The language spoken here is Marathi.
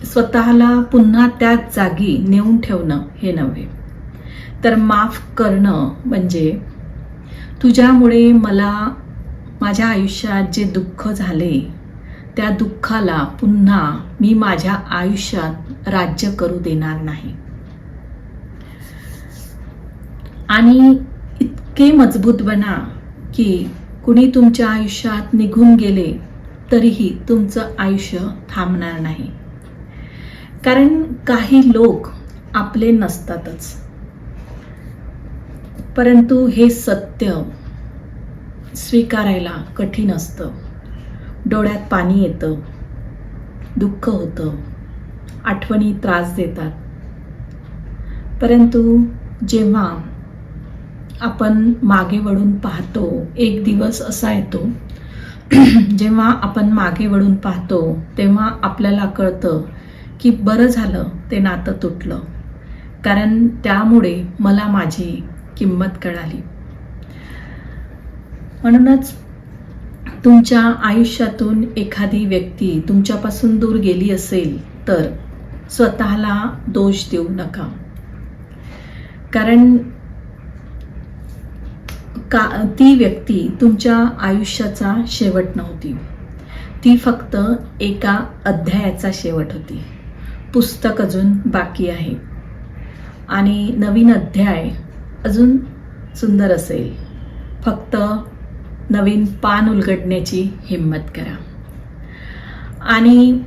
स्वतःला पुन्हा त्याच जागी नेऊन ठेवणं हे नव्हे, तर माफ करणं म्हणजे तुझ्यामुळे मला माझ्या आयुष्यात जे दुःख झाले त्या दुःखाला पुन्हा मी माझ्या आयुष्यात राज्य करू देणार नाही. आणि इतके मजबूत बना की कुणी तुमच्या आयुष्यात निघून गेले तरीही तुमचं आयुष्य थांबणार नाही. कारण काही लोक आपले नसतातच, परंतु हे सत्य स्वीकारायला कठीण असतं. डोळ्यात पाणी येतं, दुःख होतं, आठवणी त्रास देतात. परंतु जेव्हा आपण मागे वळून पाहतो, एक दिवस असा येतो जेव्हा आपण मागे वळून पाहतो तेव्हा आपल्याला कळतं की बरं झालं ते नातं तुटलं, कारण त्यामुळे मला माझी किंमत कळाली. म्हणूनच तुमच्या आयुष्यातून एखादी व्यक्ती तुमच्यापासून दूर गेली असेल तर स्वतःला दोष देऊ नका. कारण ती व्यक्ती तुमच्या आयुष्याचा शेवट नव्हती, ती फक्त एका अध्यायाचा शेवट होती. पुस्तक अजून बाकी आहे आणि नवीन अध्याय अजून सुंदर असेल. फक्त नवीन पान उलगडण्याची हिम्मत करा. आणि